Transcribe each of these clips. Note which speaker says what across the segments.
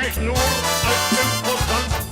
Speaker 1: mich nur als Imposant.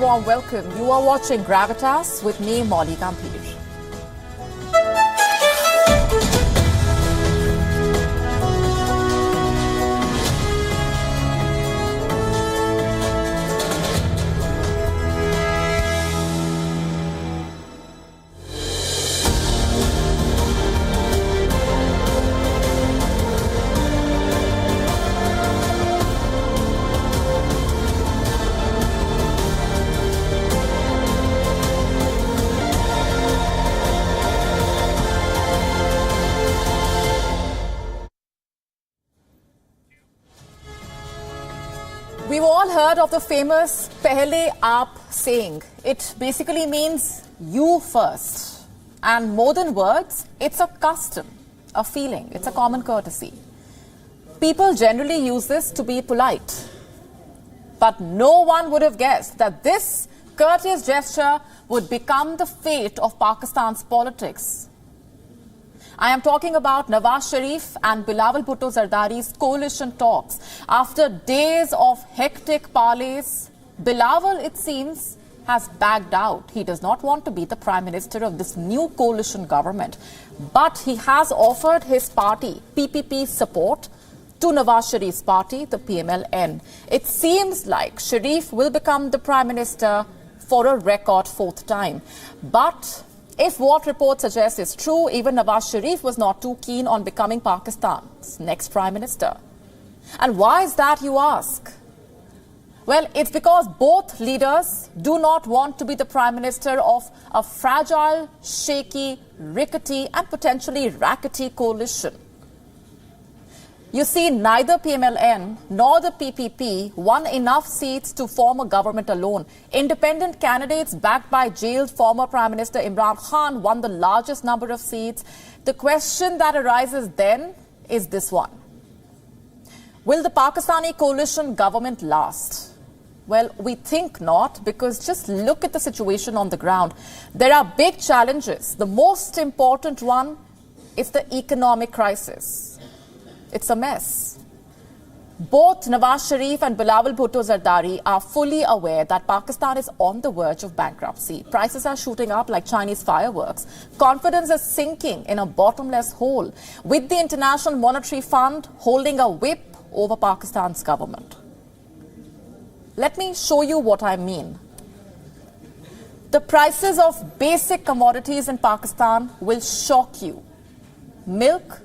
Speaker 2: Warm welcome. You are watching Gravitas with me, Malik. We've all heard of the famous Pehle Aap saying. It basically means you first. And more than words, it's a custom, a feeling, it's a common courtesy. People generally use this to be polite. But no one would have guessed that this courteous gesture would become the fate of Pakistan's politics. I am talking about Nawaz Sharif and Bilawal Bhutto Zardari's coalition talks. After days of hectic parleys, Bilawal, it seems, has backed out. He does not want to be the Prime Minister of this new coalition government. But he has offered his party, PPP, support to Nawaz Sharif's party, the PML-N. It seems like Sharif will become the Prime Minister for a record fourth time. But if what reports suggest is true, even Nawaz Sharif was not too keen on becoming Pakistan's next Prime Minister. And why is that, you ask? Well, it's because both leaders do not want to be the Prime Minister of a fragile, shaky, rickety and potentially rackety coalition. You see, neither PML-N nor the PPP won enough seats to form a government alone. Independent candidates backed by jailed former Prime Minister Imran Khan won the largest number of seats. The question that arises then is this one. Will the Pakistani coalition government last? Well, we think not, because just look at the situation on the ground. There are big challenges. The most important one is the economic crisis. It's a mess. Both Nawaz Sharif and Bilawal Bhutto Zardari are fully aware that Pakistan is on the verge of bankruptcy. Prices are shooting up like Chinese fireworks. Confidence is sinking in a bottomless hole, with the International Monetary Fund holding a whip over Pakistan's government. Let me show you what I mean. The prices of basic commodities in Pakistan will shock you. Milk,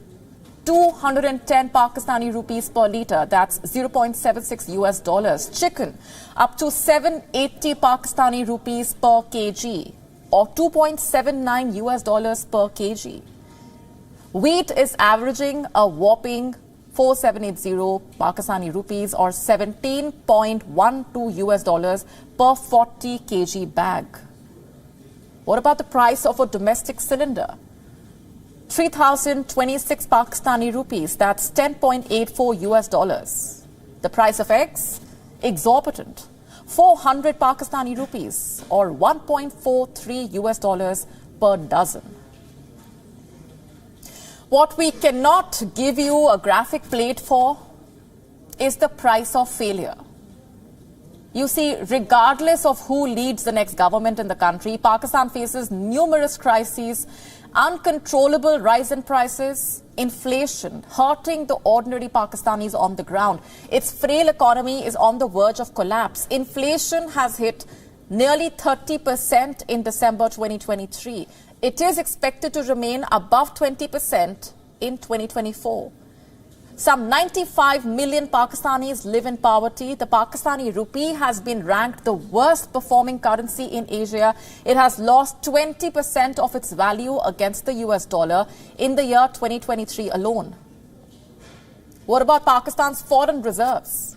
Speaker 2: 210 Pakistani rupees per litre, that's 0.76 US dollars. Chicken, up to 780 Pakistani rupees per kg, or 2.79 US dollars per kg. Wheat is averaging a whopping 4780 Pakistani rupees, or 17.12 US dollars per 40 kg bag. What about the price of a domestic cylinder? 3,026 Pakistani rupees, that's 10.84 US dollars. The price of eggs, exorbitant, 400 Pakistani rupees or 1.43 US dollars per dozen. What we cannot give you a graphic plate for is the price of failure. You see, regardless of who leads the next government in the country, Pakistan faces numerous crises, uncontrollable rise in prices, inflation, hurting the ordinary Pakistanis on the ground. Its frail economy is on the verge of collapse. Inflation has hit nearly 30% in December 2023. It is expected to remain above 20% in 2024. Some 95 million Pakistanis live in poverty. The Pakistani rupee has been ranked the worst performing currency in Asia. It has lost 20% of its value against the US dollar in the year 2023 alone. What about Pakistan's foreign reserves?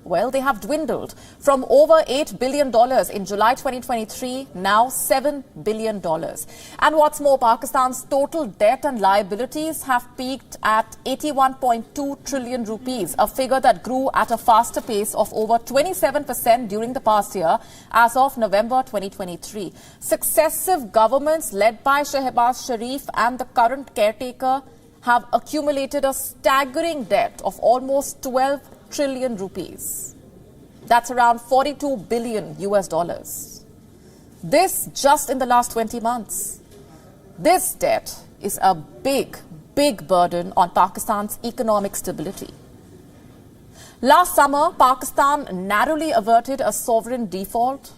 Speaker 2: Well, they have dwindled from over $8 billion in July 2023, now $7 billion. And what's more, Pakistan's total debt and liabilities have peaked at 81.2 trillion rupees, a figure that grew at a faster pace of over 27% during the past year as of November 2023. Successive governments led by Nawaz Sharif and the current caretaker have accumulated a staggering debt of almost 12 trillion rupees. That's around 42 billion US dollars. This just in the last 20 months. This debt is a big burden on Pakistan's economic stability. Last summer, Pakistan narrowly averted a sovereign default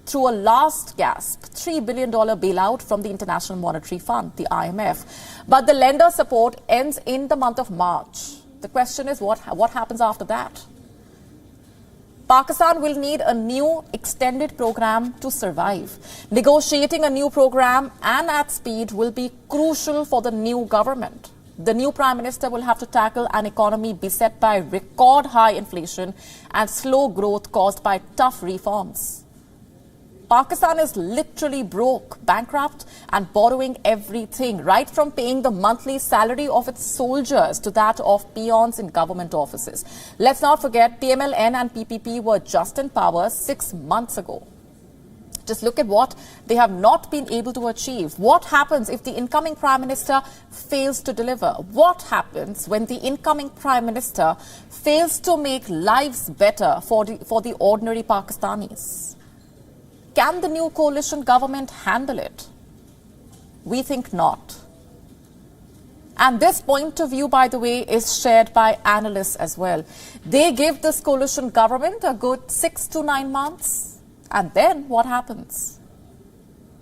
Speaker 2: through a last gasp $3 billion bailout from the International Monetary Fund, the IMF. But the lender support ends in the month of March. The question is what happens after that? Pakistan will need a new extended program to survive. Negotiating a new program and at speed will be crucial for the new government. The new Prime Minister will have to tackle an economy beset by record high inflation and slow growth caused by tough reforms. Pakistan is literally broke, bankrupt and borrowing everything, right from paying the monthly salary of its soldiers to that of peons in government offices. Let's not forget, PML-N and PPP were just in power 6 months ago. Just look at what they have not been able to achieve. What happens if the incoming Prime Minister fails to deliver? What happens when the incoming Prime Minister fails to make lives better for the ordinary Pakistanis? Can the new coalition government handle it? We think not. And this point of view, by the way, is shared by analysts as well. They give this coalition government a good 6 to 9 months. And then what happens?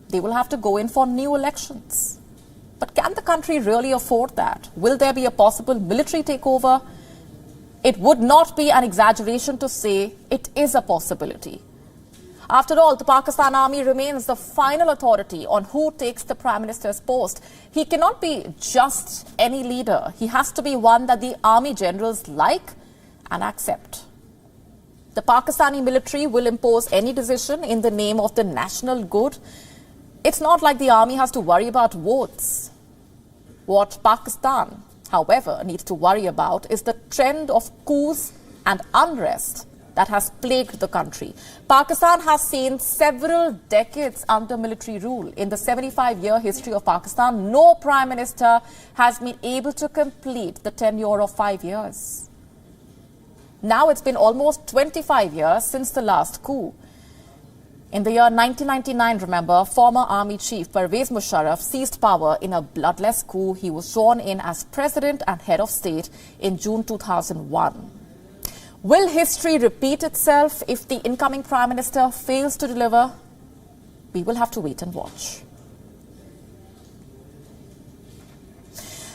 Speaker 2: They will have to go in for new elections. But can the country really afford that? Will there be a possible military takeover? It would not be an exaggeration to say it is a possibility. After all, the Pakistan Army remains the final authority on who takes the Prime Minister's post. He cannot be just any leader. He has to be one that the army generals like and accept. The Pakistani military will impose any decision in the name of the national good. It's not like the army has to worry about votes. What Pakistan, however, needs to worry about is the trend of coups and unrest that has plagued the country. Pakistan has seen several decades under military rule. In the 75-year history of Pakistan, no Prime Minister has been able to complete the tenure of 5 years. Now it's been almost 25 years since the last coup. In the year 1999, remember, former Army Chief Pervez Musharraf seized power in a bloodless coup. He was sworn in as President and Head of State in June 2001. Will history repeat itself if the incoming Prime Minister fails to deliver? We will have to wait and watch.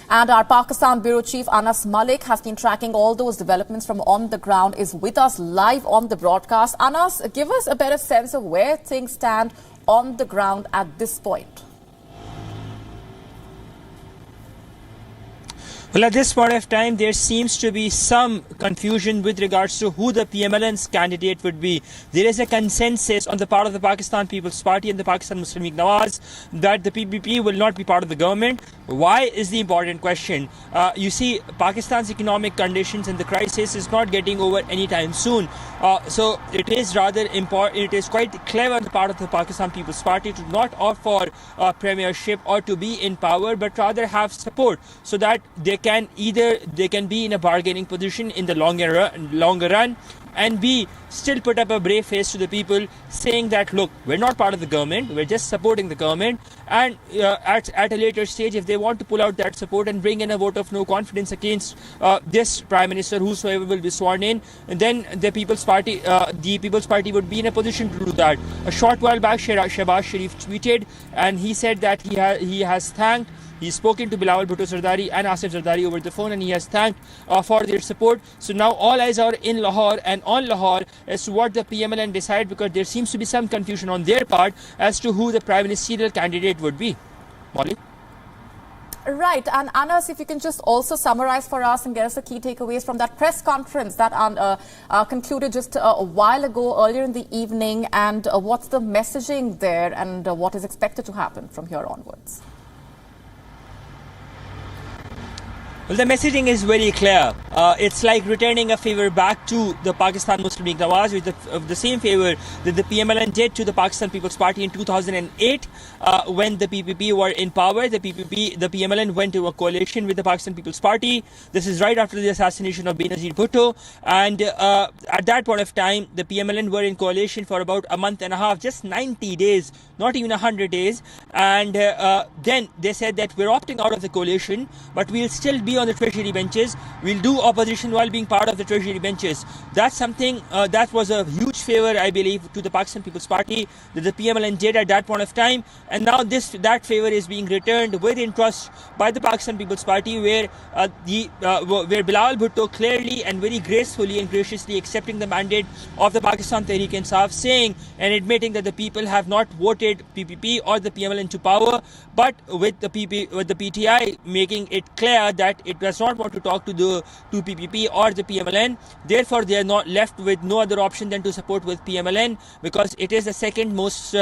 Speaker 2: And our Pakistan Bureau Chief Anas Malik has been tracking all those developments from on the ground, is with us live on the broadcast. Anas, give us a better sense of where things stand on the ground at this point.
Speaker 3: Well, at this point of time, there seems to be some confusion with regards to who the PML-N's candidate would be. There is a consensus on the part of the Pakistan People's Party and the Pakistan Muslim League Nawaz that the PPP will not be part of the government. Why is the important question? You see, Pakistan's economic conditions and the crisis is not getting over anytime soon. So it is rather important, it is quite clever on the part of the Pakistan People's Party to not opt for premiership or to be in power, but rather have support so that they can be in a bargaining position in the longer run, and B, still put up a brave face to the people saying that, look, we're not part of the government, we're just supporting the government, and at a later stage, if they want to pull out that support and bring in a vote of no confidence against this Prime Minister, whosoever will be sworn in, then the People's Party would be in a position to do that. A short while back, Nawaz Sharif tweeted, and he said that he's spoken to Bilawal Bhutto Zardari and Asif Zardari over the phone, and he has thanked for their support. So now all eyes are in Lahore and on Lahore as to what the PML-N decide, because there seems to be some confusion on their part as to who the prime ministerial candidate would be. Malik?
Speaker 2: Right, and Anas, if you can just also summarize for us and get us the key takeaways from that press conference that concluded just a while ago, earlier in the evening, and what's the messaging there and what is expected to happen from here onwards?
Speaker 3: Well, the messaging is very clear. It's like returning a favor back to the Pakistan Muslim League Nawaz with the same favor that the PML-N did to the Pakistan People's Party in 2008 when the PPP were in power. The PML-N went to a coalition with the Pakistan People's Party. This is right after the assassination of Benazir Bhutto. And at that point of time, the PML-N were in coalition for about a month and a half, just 90 days, not even 100 days. And then they said that we're opting out of the coalition, but we'll still be on the treasury benches. We'll do opposition while being part of the treasury benches. That's something that was a huge favor, I believe, to the Pakistan People's Party that the PML-N did at that point of time. And now that favor is being returned with interest by the Pakistan People's Party, where Bilawal Bhutto clearly and very gracefully and graciously accepting the mandate of the Pakistan Tehreek-e-Insaf, saying and admitting that the people have not voted PPP or the PML-N to power, but with the PTI making it clear that it does not want to talk to the PPP or the PML-N. Therefore, they are not left with no other option than to support with PML-N, because it is the second most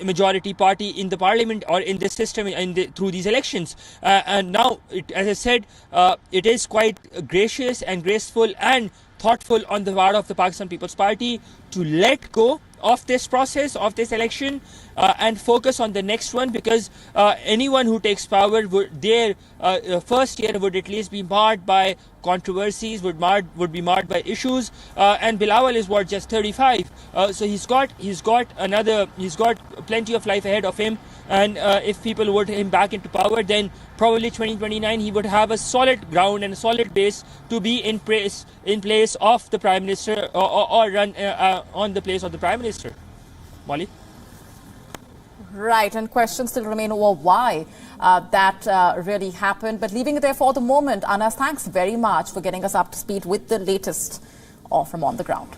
Speaker 3: majority party in the parliament or in this system through these elections. And now, as I said, it is quite gracious and graceful and thoughtful on the part of the Pakistan People's Party to let go of this process, of this election, and focus on the next one, because anyone who takes power, their first year would at least be marred by controversies, would be marred by issues, and Bilawal is just 35, so he's got plenty of life ahead of him, and if people vote him back into power, then probably 2029 he would have a solid ground and a solid base to be in place of the Prime Minister or run on the place of the Prime Minister. Malik?
Speaker 2: Right, and questions still remain over why that really happened. But leaving it there for the moment, Anas, thanks very much for getting us up to speed with the latest from on the ground.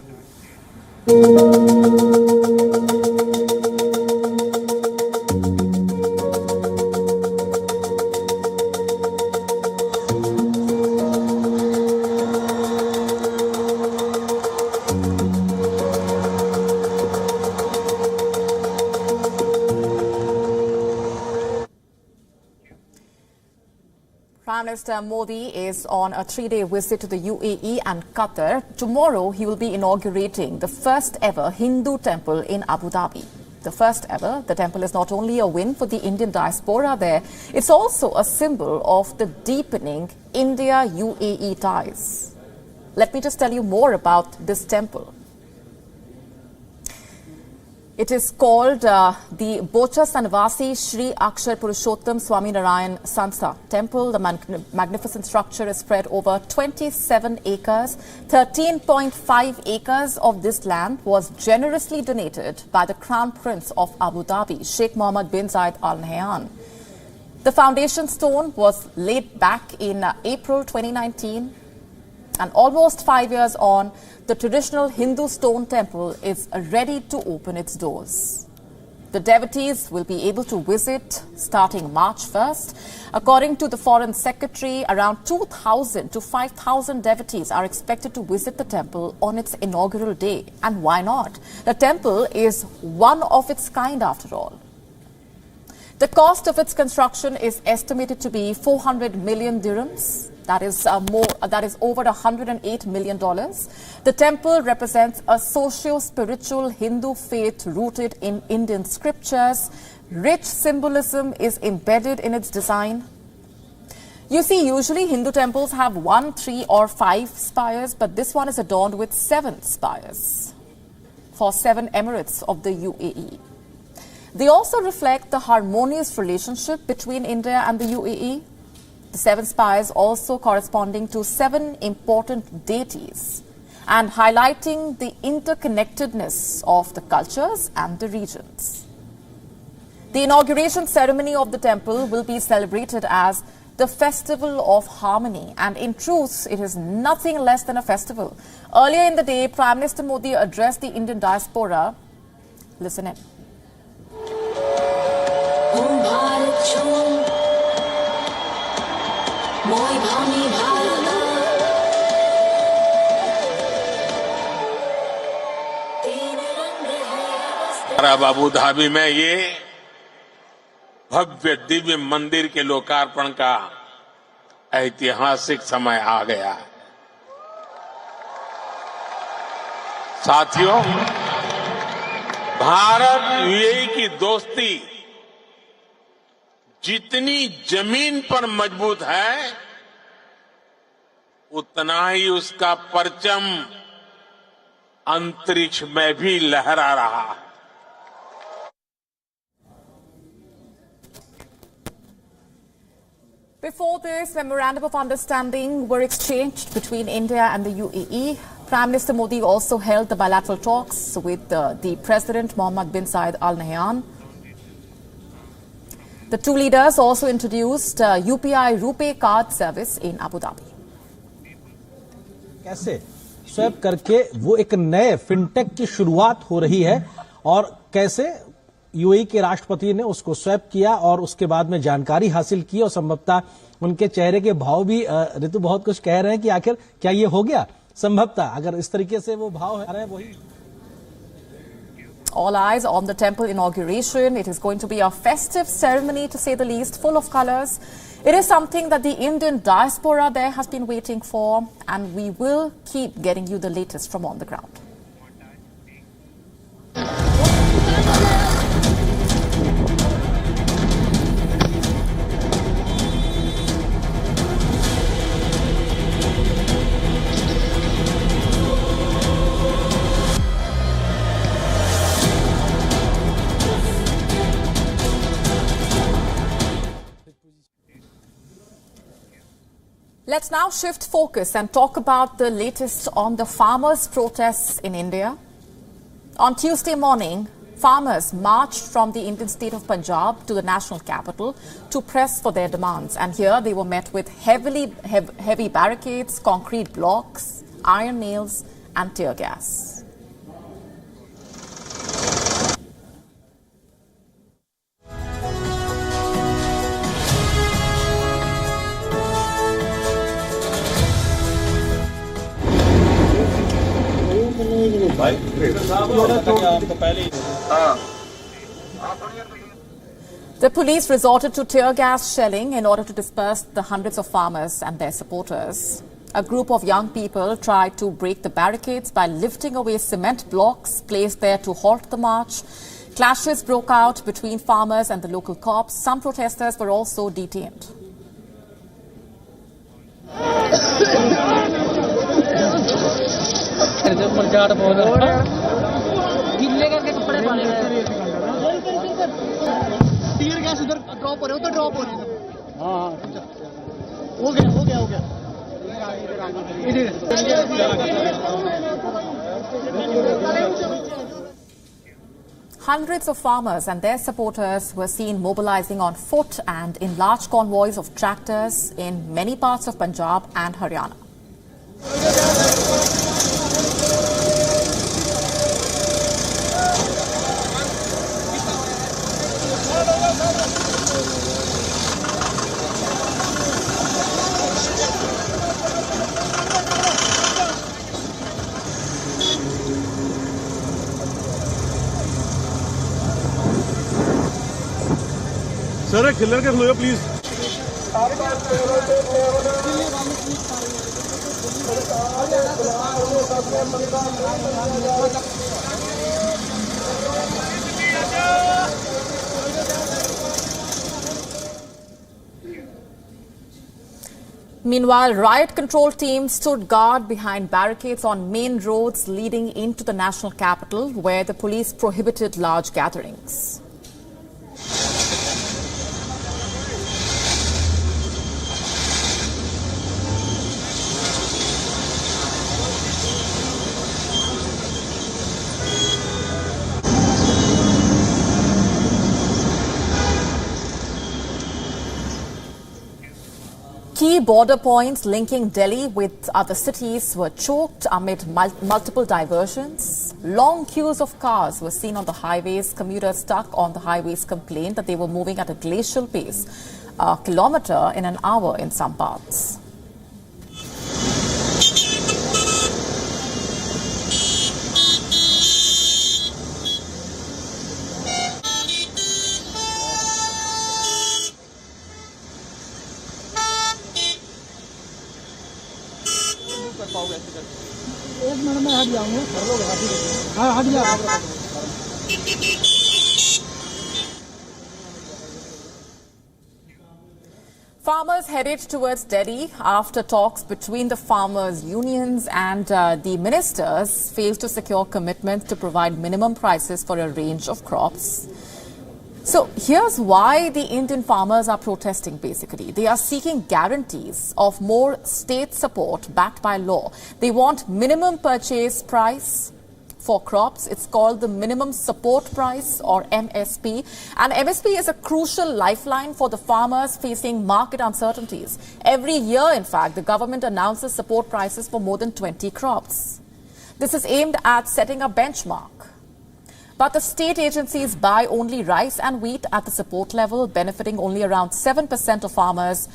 Speaker 2: Prime Minister Modi is on a 3-day visit to the UAE and Qatar. Tomorrow, he will be inaugurating the first ever Hindu temple in Abu Dhabi. The first ever, the temple is not only a win for the Indian diaspora there, it's also a symbol of the deepening India-UAE ties. Let me just tell you more about this temple. It is called the Bocha Sanvasi Shri Akshar Purushottam Swami Narayan Sanstha Temple. The magnificent structure is spread over 27 acres. 13.5 acres of this land was generously donated by the Crown Prince of Abu Dhabi, Sheikh Mohammed bin Zayed Al Nahyan. The foundation stone was laid back in April 2019, and almost 5 years on, the traditional Hindu stone temple is ready to open its doors. The devotees will be able to visit starting March 1st. According to the Foreign Secretary, around 2,000 to 5,000 devotees are expected to visit the temple on its inaugural day. And why not? The temple is one of its kind after all. The cost of its construction is estimated to be 400 million dirhams. That is over $108 million. The temple represents a socio-spiritual Hindu faith rooted in Indian scriptures. Rich symbolism is embedded in its design. You see, usually Hindu temples have 1, 3 or 5 spires, but this one is adorned with 7 spires for 7 emirates of the UAE. They also reflect the harmonious relationship between India and the UAE. The 7 spires also corresponding to 7 important deities and highlighting the interconnectedness of the cultures and the regions. The inauguration ceremony of the temple will be celebrated as the Festival of Harmony, and in truth, it is nothing less than a festival. Earlier in the day, Prime Minister Modi addressed the Indian diaspora. Listen in.
Speaker 1: Arab Abu Dhabi में ये भव्य दिव्य मंदिर के लोकार्पण का ऐतिहासिक समय आ गया है। साथियों, भारत यूएई की दोस्ती जितनी जमीन पर मजबूत है, उतना ही उसका परचम अंतरिक्ष में भी लहरा रहा है।
Speaker 2: Before this, memorandum of understanding were exchanged between India and the UAE. Prime Minister Modi also held the bilateral talks with the President Mohammed bin Zayed Al Nahyan. The two leaders also introduced UPI RuPay card service in Abu Dhabi.
Speaker 4: कैसे swap करके वो एक नए fintech की शुरुआत हो रही है और कैसे यूएई के राष्ट्रपति ने उसको स्वैप किया और उसके बाद में जानकारी हासिल की और संभवतः उनके चेहरे के भाव भी ऋतु बहुत कुछ कह रहे हैं कि आखिर क्या ये हो गया। संभवतः अगर इस तरीके से वो भाव है वही।
Speaker 2: All eyes on the temple inauguration. It is going to be a festive ceremony, to say the least, full of colors. It is something that the Indian diaspora there has been waiting for, and we will keep getting you the latest from on the ground. Let's now shift focus and talk about the latest on the farmers' protests in India. On Tuesday morning, farmers marched from the Indian state of Punjab to the national capital to press for their demands. And here they were met with heavy barricades, concrete blocks, iron nails and tear gas. The police resorted to tear gas shelling in order to disperse the hundreds of farmers and their supporters. A group of young people tried to break the barricades by lifting away cement blocks placed there to halt the march. Clashes broke out between farmers and the local cops. Some protesters were also detained. Hundreds of farmers and their supporters were seen mobilizing on foot and in large convoys of tractors in many parts of Punjab and Haryana.
Speaker 5: Sir खिलर के खलो please
Speaker 2: Meanwhile, riot control teams stood guard behind barricades on main roads leading into the national capital, where the police prohibited large gatherings. Key border points linking Delhi with other cities were choked amid multiple diversions. Long queues of cars were seen on the highways. Commuters stuck on the highways complained that they were moving at a glacial pace, a kilometre in an hour in some parts. Farmers headed towards Delhi after talks between the farmers' unions and the ministers failed to secure commitments to provide minimum prices for a range of crops. So here's why the Indian farmers are protesting basically. They are seeking guarantees of more state support backed by law. They want minimum purchase price for crops. It's called the minimum support price or MSP. And MSP is a crucial lifeline for the farmers facing market uncertainties. Every year, in fact, the government announces support prices for more than 20 crops. This is aimed at setting a benchmark. But the state agencies buy only rice and wheat at the support level, benefiting only around 7% of farmers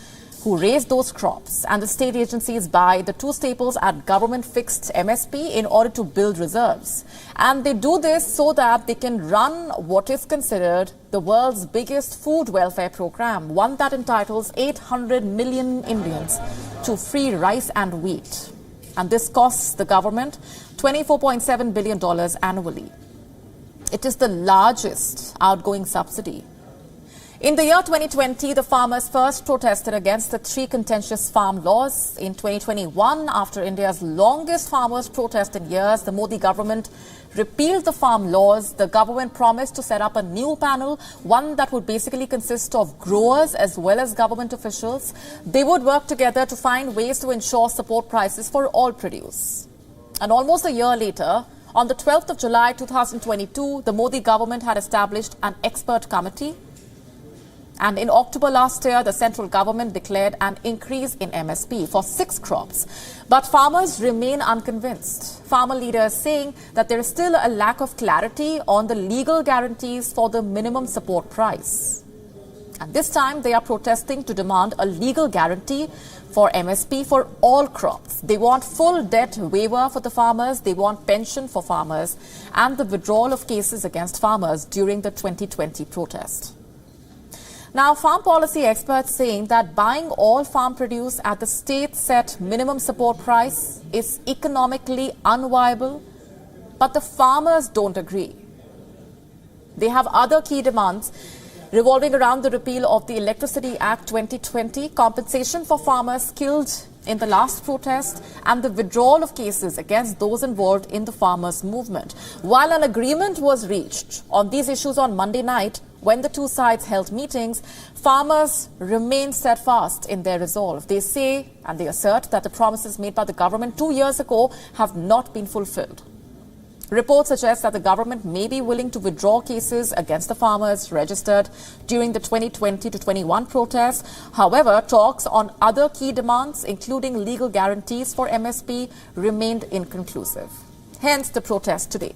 Speaker 2: who raise those crops. And the state agencies buy the two staples at government-fixed MSP in order to build reserves. And they do this so that they can run what is considered the world's biggest food welfare program, one that entitles 800 million Indians to free rice and wheat. And this costs the government $24.7 billion annually. It is the largest outgoing subsidy. In the year 2020, the farmers first protested against the three contentious farm laws. In 2021, after India's longest farmers' protest in years, the Modi government repealed the farm laws. The government promised to set up a new panel, one that would basically consist of growers as well as government officials. They would work together to find ways to ensure support prices for all produce. And almost a year later, on the 12th of July 2022, the Modi government had established an expert committee. And in October last year, the central government declared an increase in MSP for 6 crops. But farmers remain unconvinced. Farmer leaders saying that there is still a lack of clarity on the legal guarantees for the minimum support price. And this time, they are protesting to demand a legal guarantee for MSP for all crops. They want full debt waiver for the farmers, they want pension for farmers, and the withdrawal of cases against farmers during the 2020 protest. Now, farm policy experts saying that buying all farm produce at the state-set minimum support price is economically unviable, but the farmers don't agree. They have other key demands revolving around the repeal of the Electricity Act 2020, compensation for farmers killed in the last protest, and the withdrawal of cases against those involved in the farmers' movement. While an agreement was reached on these issues on Monday night, when the two sides held meetings, farmers remain steadfast in their resolve. They say and they assert that the promises made by the government 2 years ago have not been fulfilled. Reports suggest that the government may be willing to withdraw cases against the farmers registered during the 2020 to 21 protests. However, talks on other key demands, including legal guarantees for MSP, remained inconclusive. Hence the protest today.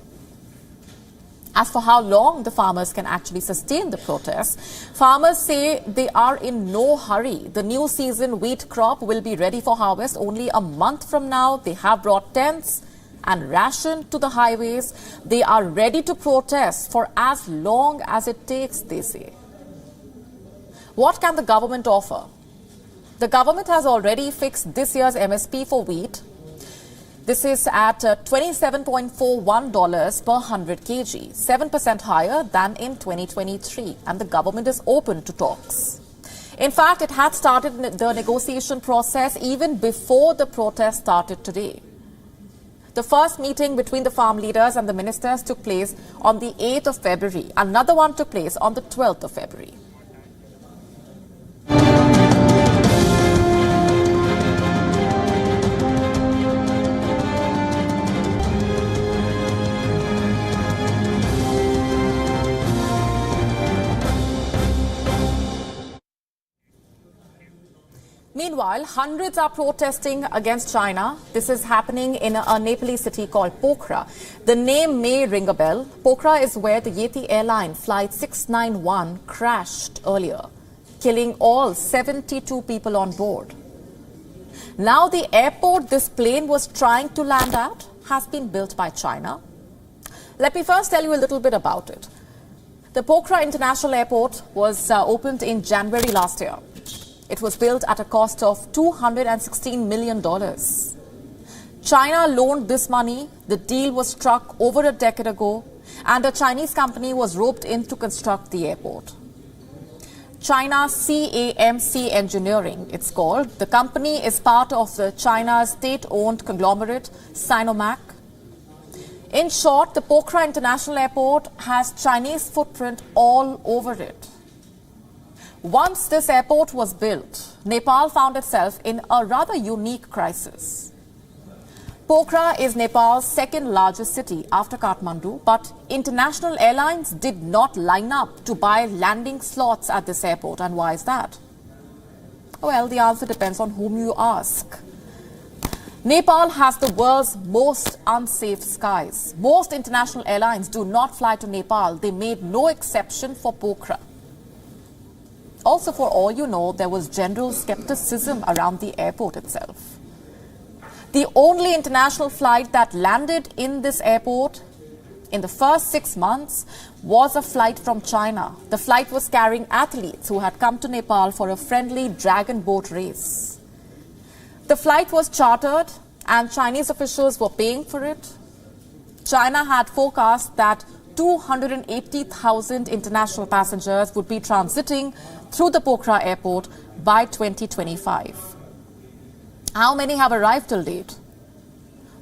Speaker 2: As for how long the farmers can actually sustain the protests, farmers say they are in no hurry. The new season wheat crop will be ready for harvest only a month from now. They have brought tents and ration to the highways. They are ready to protest for as long as it takes, they say. What can the government offer? The government has already fixed this year's MSP for wheat. This is at $27.41 per 100 kg, 7% higher than in 2023, and the government is open to talks. In fact, it had started the negotiation process even before the protest started today. The first meeting between the farm leaders and the ministers took place on the 8th of February. Another one took place on the 12th of February. Meanwhile, hundreds are protesting against China. This is happening in a Nepalese city called Pokhara. The name may ring a bell. Pokhara is where the Yeti airline flight 691 crashed earlier, killing all 72 people on board. Now the airport this plane was trying to land at has been built by China. Let me first tell you a little bit about it. The Pokhara International Airport was opened in January last year. It was built at a cost of $216 million. China loaned this money. The deal was struck over a decade ago, and a Chinese company was roped in to construct the airport. China CAMC Engineering, it's called. The company is part of the China's state-owned conglomerate, Sinomac. In short, the Pokhara International Airport has Chinese footprint all over it. Once this airport was built, Nepal found itself in a rather unique crisis. Pokhara is Nepal's second largest city after Kathmandu, but international airlines did not line up to buy landing slots at this airport. And why is that? Well, the answer depends on whom you ask. Nepal has the world's most unsafe skies. Most international airlines do not fly to Nepal. They made no exception for Pokhara. Also, for all you know, there was general skepticism around the airport itself. The only international flight that landed in this airport in the first 6 months was a flight from China. The flight was carrying athletes who had come to Nepal for a friendly dragon boat race. The flight was chartered and Chinese officials were paying for it. China had forecast that 280,000 international passengers would be transiting through the Pokhara airport by 2025. How many have arrived till date?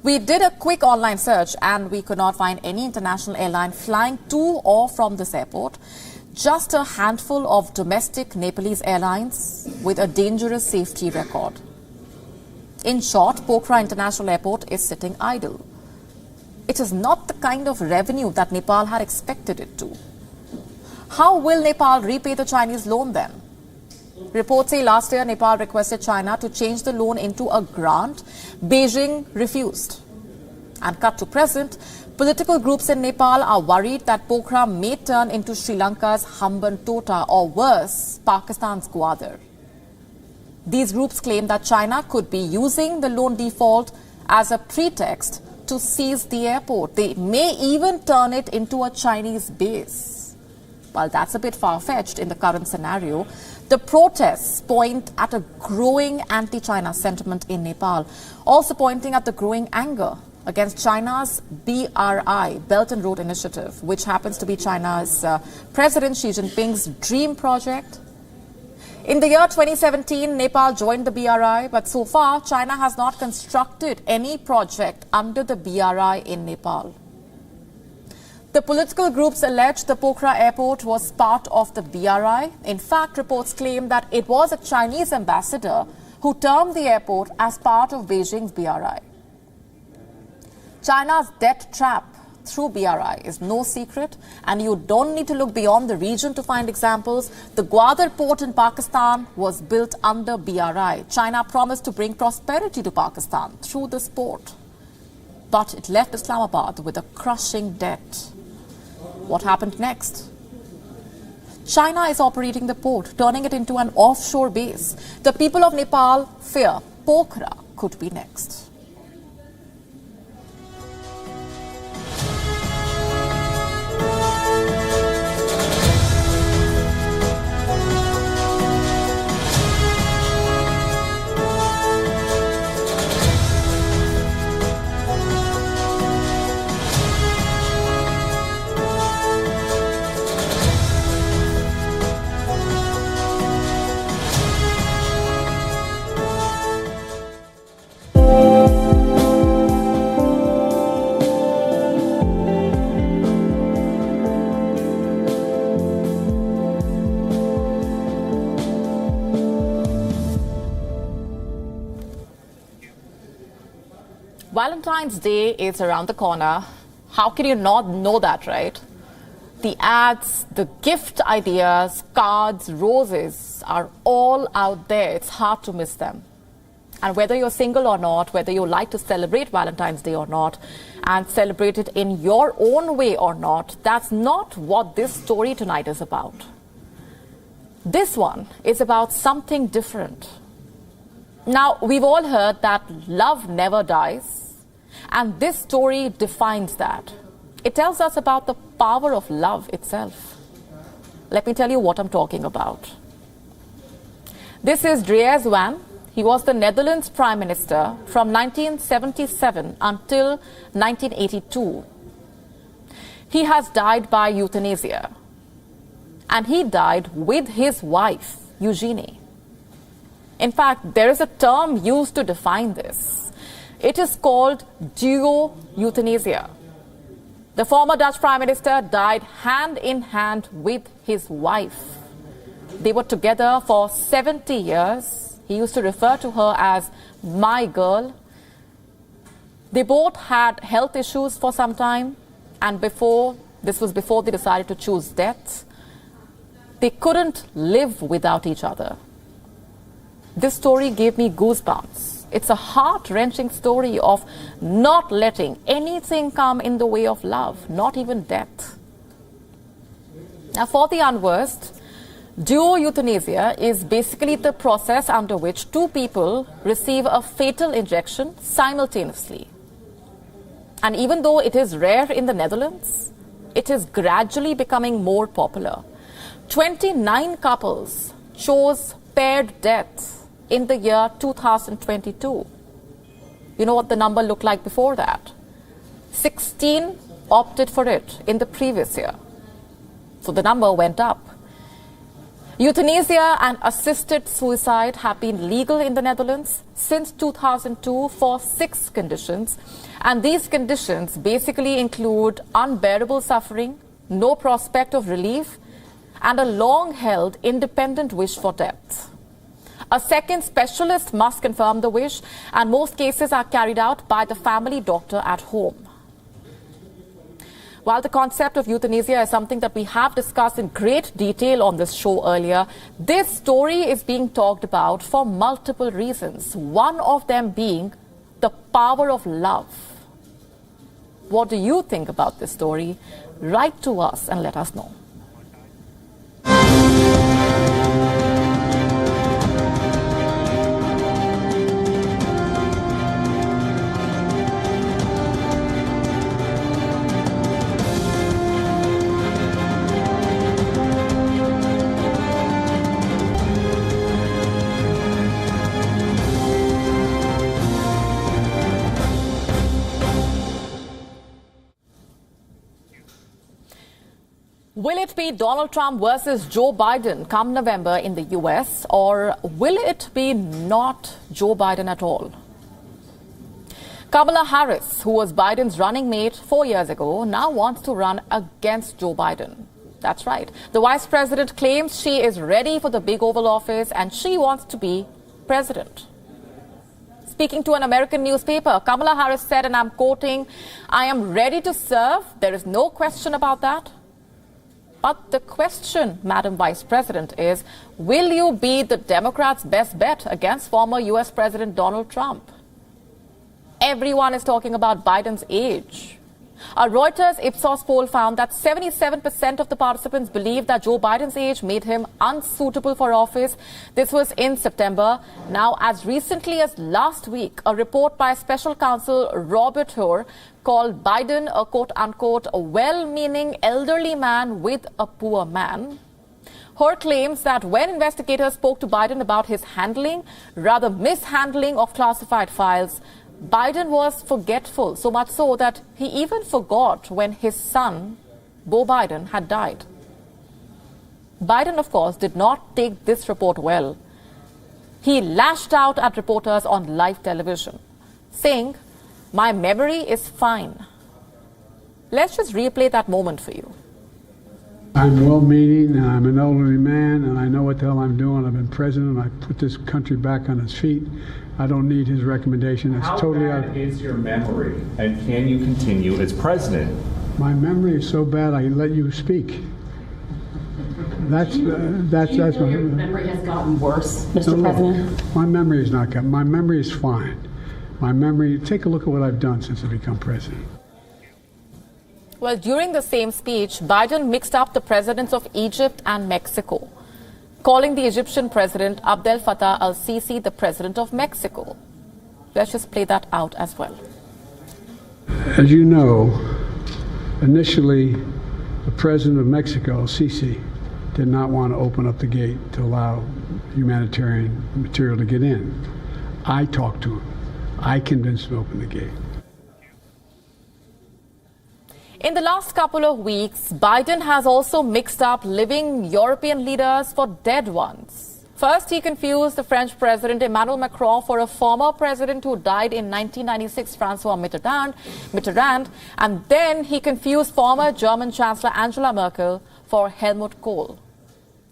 Speaker 2: We did a quick online search and we could not find any international airline flying to or from this airport. Just a handful of domestic Nepalese airlines with a dangerous safety record. In short, Pokhara International Airport is sitting idle. It is not the kind of revenue that Nepal had expected it to. How will Nepal repay the Chinese loan then? Reports say last year Nepal requested China to change the loan into a grant. Beijing refused. And cut to present, political groups in Nepal are worried that Pokhara may turn into Sri Lanka's Hambantota or worse, Pakistan's Gwadar. These groups claim that China could be using the loan default as a pretext to seize the airport. They may even turn it into a Chinese base. Well, that's a bit far-fetched in the current scenario. The protests point at a growing anti-China sentiment in Nepal, also pointing at the growing anger against China's BRI, Belt and Road Initiative, which happens to be China's President Xi Jinping's dream project. In the year 2017, Nepal joined the BRI, but so far, China has not constructed any project under the BRI in Nepal. The political groups allege the Pokhara airport was part of the BRI. In fact, reports claim that it was a Chinese ambassador who termed the airport as part of Beijing's BRI. China's debt trap through BRI is no secret, and you don't need to look beyond the region to find examples. The Gwadar port in Pakistan was built under BRI. China promised to bring prosperity to Pakistan through this port, but it left Islamabad with a crushing debt. What happened next? China is operating the port, turning it into an offshore base. The people of Nepal fear Pokhara could be next. Valentine's Day is around the corner. How can you not know that, right? The ads, the gift ideas, cards, roses are all out there. It's hard to miss them. And whether you're single or not, whether you like to celebrate Valentine's Day or not, and celebrate it in your own way or not, that's not what this story tonight is about. This one is about something different. Now, we've all heard that love never dies. And this story defines that. It tells us about the power of love itself. Let me tell you what I'm talking about. This is WION. He was the Netherlands Prime Minister from 1977 until 1982. He has died by euthanasia. And he died with his wife, Eugenie. In fact, there is a term used to define this. It is called duo euthanasia. The former Dutch Prime Minister died hand in hand with his wife. They were together for 70 years. He used to refer to her as my girl. They both had health issues for some time, and this was before they decided to choose death. They couldn't live without each other. This story gave me goosebumps. It's a heart-wrenching story of not letting anything come in the way of love, not even death. Now, for the unversed, duo euthanasia is basically the process under which two people receive a fatal injection simultaneously. And even though it is rare in the Netherlands, it is gradually becoming more popular. 29 couples chose paired death in the year 2022. You know what the number looked like before that? 16 opted for it in the previous year. So the number went up. Euthanasia and assisted suicide have been legal in the Netherlands since 2002 for 6 conditions. And these conditions basically include unbearable suffering, no prospect of relief, and a long-held independent wish for death. A second specialist must confirm the wish, and most cases are carried out by the family doctor at home. While the concept of euthanasia is something that we have discussed in great detail on this show earlier, this story is being talked about for multiple reasons, one of them being the power of love. What do you think about this story? Write to us and let us know. Will it be Donald Trump versus Joe Biden come November in the US, or will it be not Joe Biden at all? Kamala Harris, who was Biden's running mate 4 years ago, now wants to run against Joe Biden. That's right. The vice president claims she is ready for the big Oval Office and she wants to be president. Speaking to an American newspaper, Kamala Harris said, and I'm quoting, "I am ready to serve. There is no question about that. But the question, Madam Vice President, is, will you be the Democrats' best bet against former U.S. President Donald Trump?" Everyone is talking about Biden's age. A Reuters Ipsos poll found that 77% of the participants believe that Joe Biden's age made him unsuitable for office. This was in September. Now, as recently as last week, a report by special counsel Robert Hur called Biden a quote-unquote well-meaning elderly man with a poor man. Hur claims that when investigators spoke to Biden about his handling, rather mishandling of classified files, Biden was forgetful, so much so that he even forgot when his son, Beau Biden, had died. Biden, of course, did not take this report well. He lashed out at reporters on live television, saying, "My memory is fine." Let's just replay that moment for you.
Speaker 5: I'm well-meaning, and I'm an elderly man, and I know what the hell I'm doing. I've been president. I put this country back on its feet. I don't need his recommendation. It's totally out.
Speaker 6: How bad is your memory, and can you continue as president?
Speaker 5: My memory is so bad, I let you speak. That's
Speaker 7: your memory has gotten worse, Mr. President?
Speaker 5: My memory is not good. My memory is fine. My memory, take a look at what I've done since I become president.
Speaker 2: Well, during the same speech, Biden mixed up the presidents of Egypt and Mexico, calling the Egyptian president Abdel Fattah al-Sisi the president of Mexico. Let's just play that out as well.
Speaker 5: As you know, initially, the president of Mexico, al-Sisi, did not want to open up the gate to allow humanitarian material to get in. I talked to him. I convinced him to open the gate.
Speaker 2: In the last couple of weeks, Biden has also mixed up living European leaders for dead ones. First, he confused the French President Emmanuel Macron for a former president who died in 1996, Francois Mitterrand, and then he confused former German Chancellor Angela Merkel for Helmut Kohl.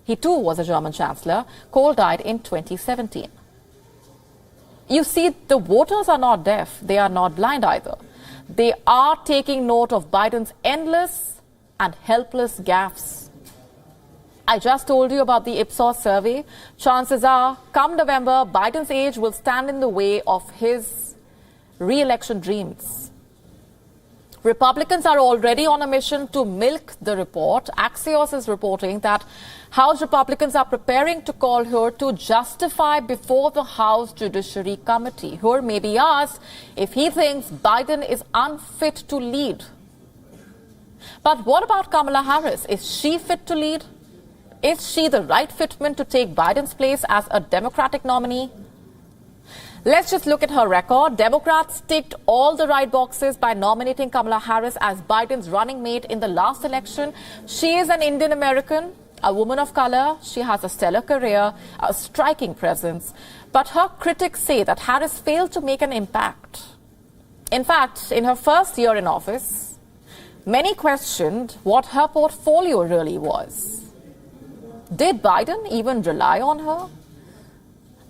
Speaker 2: He too was a German Chancellor. Kohl died in 2017. You see, the voters are not deaf. They are not blind either. They are taking note of Biden's endless and helpless gaffes. I just told you about the Ipsos survey. Chances are, come November, Biden's age will stand in the way of his re-election dreams. Republicans are already on a mission to milk the report. Axios is reporting that House Republicans are preparing to call her to justify before the House Judiciary Committee. Her may be asked if he thinks Biden is unfit to lead. But what about Kamala Harris? Is she fit to lead? Is she the right fitment to take Biden's place as a Democratic nominee? Let's just look at her record. Democrats ticked all the right boxes by nominating Kamala Harris as Biden's running mate in the last election. She is an Indian American, a woman of color. She has a stellar career, a striking presence. But her critics say that Harris failed to make an impact. In fact, in her first year in office, many questioned what her portfolio really was. Did Biden even rely on her?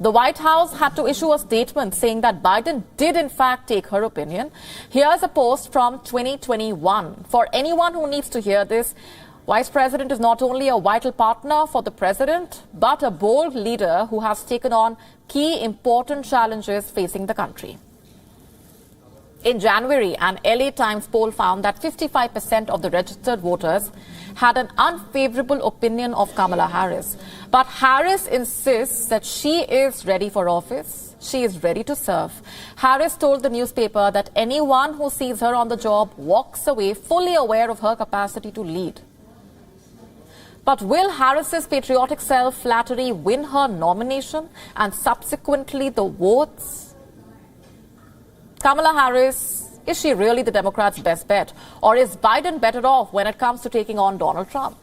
Speaker 2: The White House had to issue a statement saying that Biden did in fact take her opinion. Here's a post from 2021. For anyone who needs to hear this, Vice President is not only a vital partner for the President, but a bold leader who has taken on key important challenges facing the country. In January, an LA Times poll found that 55% of the registered voters had an unfavorable opinion of Kamala Harris. But Harris insists that she is ready for office. She is ready to serve. Harris told the newspaper that anyone who sees her on the job walks away fully aware of her capacity to lead. But will Harris's patriotic self-flattery win her nomination and subsequently the votes? Kamala Harris, is she really the Democrats' best bet? Or is Biden better off when it comes to taking on Donald Trump?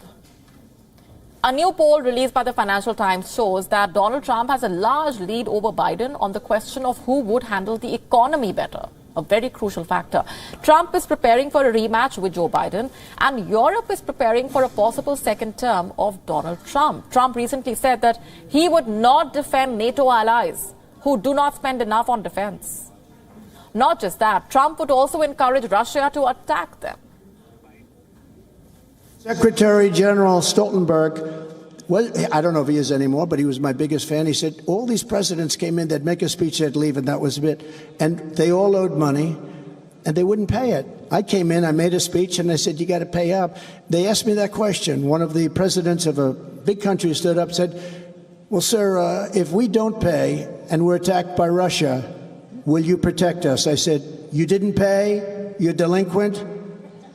Speaker 2: A new poll released by the Financial Times shows that Donald Trump has a large lead over Biden on the question of who would handle the economy better, a very crucial factor. Trump is preparing for a rematch with Joe Biden, and Europe is preparing for a possible second term of Donald Trump. Trump recently said that he would not defend NATO allies who do not spend enough on defense. Not just that, Trump would also encourage Russia to attack them.
Speaker 8: Secretary General Stoltenberg, well, I don't know if he is anymore, but he was my biggest fan. He said all these presidents came in, they'd make a speech, they'd leave, and that was it. And they all owed money, and they wouldn't pay it. I came in, I made a speech, and I said, you got to pay up. They asked me that question. One of the presidents of a big country stood up and said, well, sir, if we don't pay and we're attacked by Russia, will you protect us? I said, you didn't pay? You're delinquent?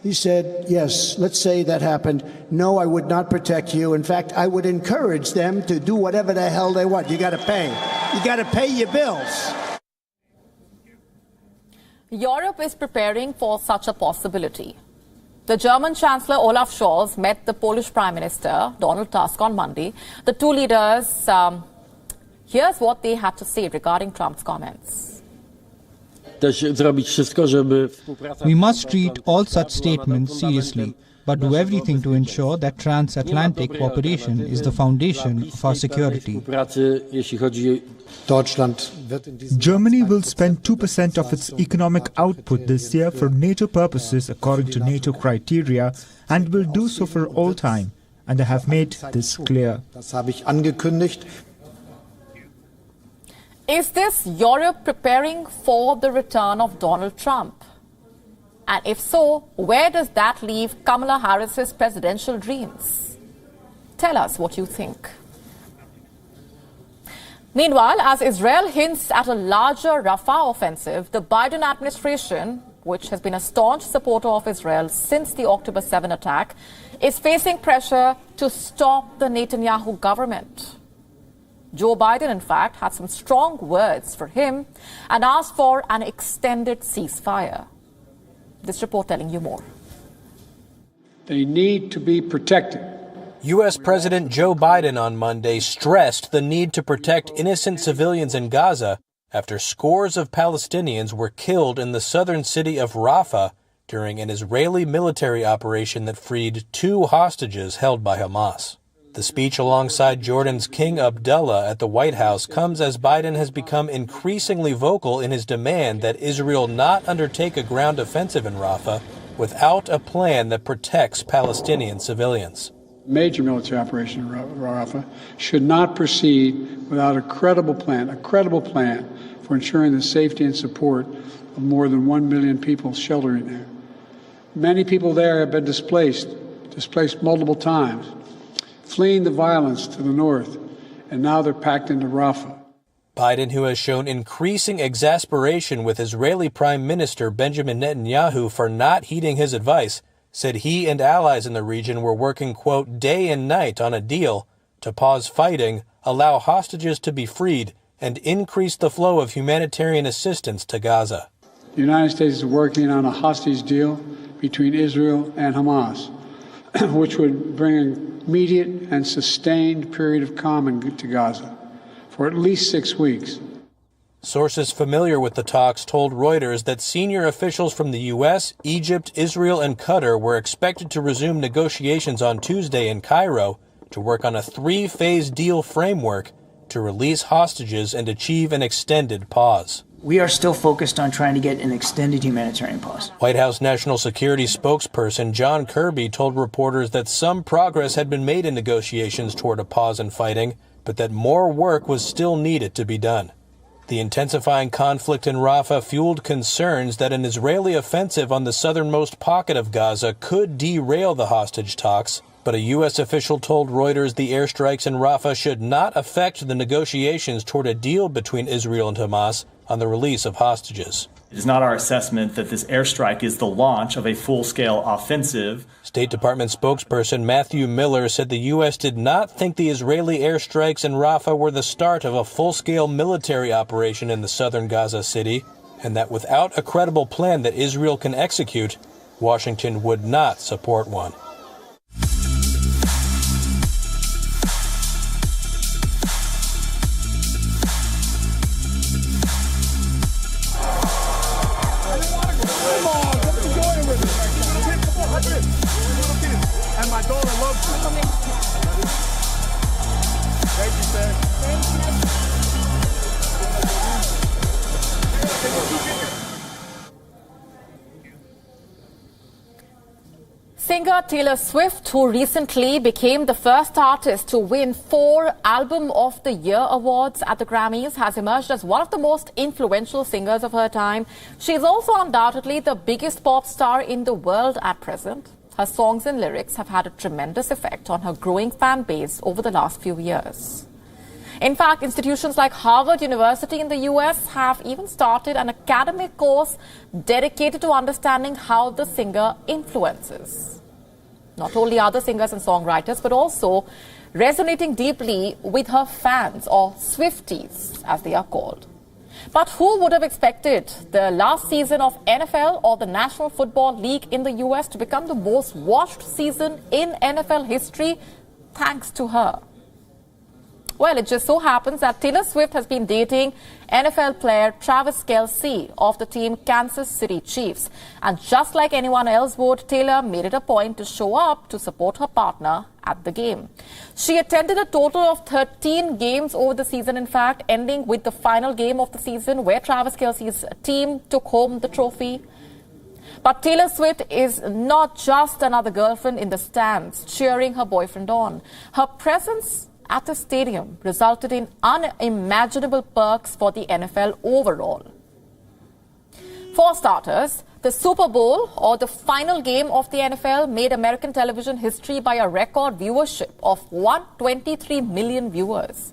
Speaker 8: He said, yes, let's say that happened. No, I would not protect you. In fact, I would encourage them to do whatever the hell they want. You got to pay. You got to pay your bills.
Speaker 2: Europe is preparing for such a possibility. The German Chancellor Olaf Scholz met the Polish Prime Minister Donald Tusk on Monday. The two leaders, here's what they had to say regarding Trump's comments.
Speaker 9: We must treat all such statements seriously. but do everything to ensure that transatlantic cooperation is the foundation of our security.
Speaker 10: Germany will spend 2% of its economic output this year for NATO purposes according to NATO criteria and will do so for all time. And I have made this clear.
Speaker 2: Is this Europe preparing for the return of Donald Trump? And if so, where does that leave Kamala Harris's presidential dreams? Tell us what you think. Meanwhile, as Israel hints at a larger Rafah offensive, the Biden administration, which has been a staunch supporter of Israel since the October 7 attack, is facing pressure to stop the Netanyahu government. Joe Biden, in fact, had some strong words for him and asked for an extended ceasefire. This report telling you more.
Speaker 5: They need to be protected.
Speaker 11: U.S. President Joe Biden on Monday stressed the need to protect innocent civilians in Gaza after scores of Palestinians were killed in the southern city of Rafah during an Israeli military operation that freed 2 hostages held by Hamas. The speech alongside Jordan's King Abdullah at the White House comes as Biden has become increasingly vocal in his demand that Israel not undertake a ground offensive in Rafah without a plan that protects Palestinian civilians.
Speaker 5: Major military operation in Rafah should not proceed without a credible plan for ensuring the safety and support of more than 1 million people sheltering there. Many people there have been displaced multiple times, fleeing the violence to the north, and now they're packed into Rafah.
Speaker 11: Biden, who has shown increasing exasperation with Israeli Prime Minister Benjamin Netanyahu for not heeding his advice, said he and allies in the region were working, quote, day and night on a deal to pause fighting, allow hostages to be freed, and increase the flow of humanitarian assistance to Gaza.
Speaker 5: The United States is working on a hostage deal between Israel and Hamas, which would bring an immediate and sustained period of calm to Gaza for at least 6 weeks.
Speaker 11: Sources familiar with the talks told Reuters that senior officials from the U.S., Egypt, Israel, and Qatar were expected to resume negotiations on Tuesday in Cairo to work on a 3-phase deal framework to release hostages and achieve an extended pause.
Speaker 12: We are still focused on trying to get an extended humanitarian pause.
Speaker 11: White House National Security spokesperson John Kirby told reporters that some progress had been made in negotiations toward a pause in fighting, but that more work was still needed to be done. The intensifying conflict in Rafah fueled concerns that an Israeli offensive on the southernmost pocket of Gaza could derail the hostage talks, but a U.S. official told Reuters the airstrikes in Rafah should not affect the negotiations toward a deal between Israel and Hamas on the release of hostages.
Speaker 13: It is not our assessment that this airstrike is the launch of a full-scale offensive.
Speaker 11: State Department spokesperson Matthew Miller said the U.S. did not think the Israeli airstrikes in Rafah were the start of a full-scale military operation in the southern Gaza city, and that without a credible plan that Israel can execute, Washington would not support one.
Speaker 14: And my daughter loves you. Thank you, sir.
Speaker 2: Singer Taylor Swift, who recently became the first artist to win 4 Album of the Year awards at the Grammys, has emerged as one of the most influential singers of her time. She is also undoubtedly the biggest pop star in the world at present. Her songs and lyrics have had a tremendous effect on her growing fan base over the last few years. In fact, institutions like Harvard University in the US have even started an academic course dedicated to understanding how the singer influences not only other singers and songwriters, but also resonating deeply with her fans, or Swifties, as they are called. But who would have expected the last season of NFL or the National Football League in the US to become the most watched season in NFL history thanks to her? Well, it just so happens that Taylor Swift has been dating NFL player Travis Kelce of the team Kansas City Chiefs. And just like anyone else would, Taylor made it a point to show up to support her partner at the game. She attended a total of 13 games over the season, in fact, ending with the final game of the season where Travis Kelce's team took home the trophy. But Taylor Swift is not just another girlfriend in the stands cheering her boyfriend on. Her presence at the stadium resulted in unimaginable perks for the NFL overall. For starters, the Super Bowl, or the final game of the NFL, made American television history by a record viewership of 123 million viewers.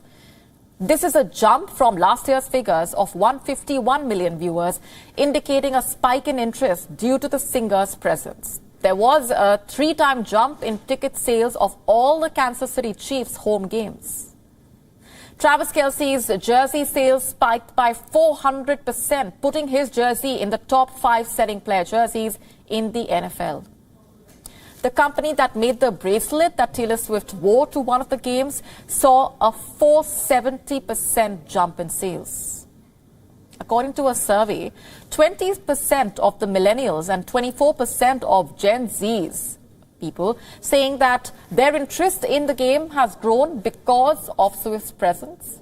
Speaker 2: This is a jump from last year's figures of 151 million viewers, indicating a spike in interest due to the singer's presence. There was a 3-time jump in ticket sales of all the Kansas City Chiefs home games. Travis Kelce's jersey sales spiked by 400%, putting his jersey in the top 5 selling player jerseys in the NFL. The company that made the bracelet that Taylor Swift wore to one of the games saw a 470% jump in sales. According to a survey, 20% of the millennials and 24% of Gen Z's people saying that their interest in the game has grown because of Swift's presence.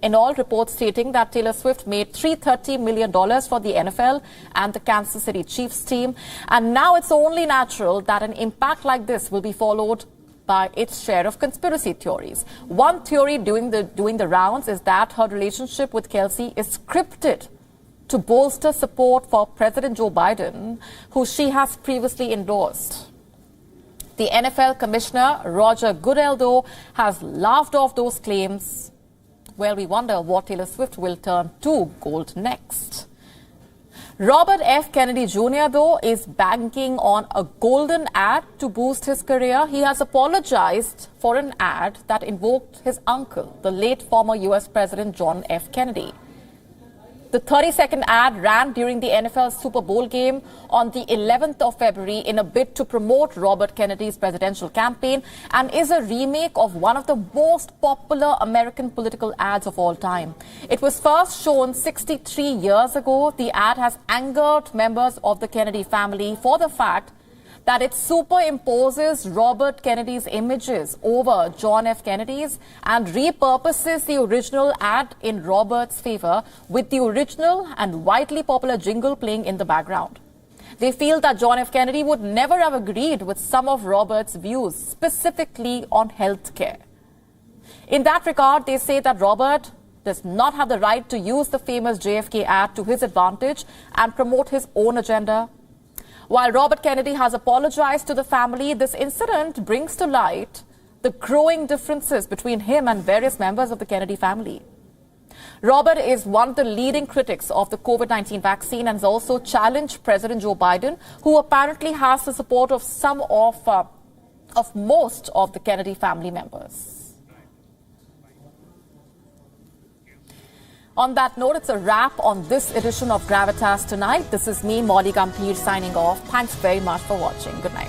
Speaker 2: In all, reports stating that Taylor Swift made $330 million for the NFL and the Kansas City Chiefs team. And now it's only natural that an impact like this will be followed by its share of conspiracy theories. One theory doing the rounds is that her relationship with Kelce is scripted to bolster support for President Joe Biden, who she has previously endorsed. The NFL Commissioner, Roger Goodell, though, has laughed off those claims. Well, we wonder what Taylor Swift will turn to gold next. Robert F. Kennedy Jr., though, is banking on a golden ad to boost his career. He has apologized for an ad that invoked his uncle, the late former U.S. President John F. Kennedy. The 30-second ad ran during the NFL Super Bowl game on the 11th of February in a bid to promote Robert Kennedy's presidential campaign and is a remake of one of the most popular American political ads of all time. It was first shown 63 years ago. The ad has angered members of the Kennedy family for the fact that it superimposes Robert Kennedy's images over John F. Kennedy's and repurposes the original ad in Robert's favor with the original and widely popular jingle playing in the background. They feel that John F. Kennedy would never have agreed with some of Robert's views, specifically on health care. In that regard, they say that Robert does not have the right to use the famous JFK ad to his advantage and promote his own agenda. While Robert Kennedy has apologized to the family, this incident brings to light the growing differences between him and various members of the Kennedy family. Robert is one of the leading critics of the COVID-19 vaccine and has also challenged President Joe Biden, who apparently has the support of most of the Kennedy family members. On that note, it's a wrap on this edition of Gravitas tonight. This is me, Malik, signing off. Thanks very much for watching. Good night.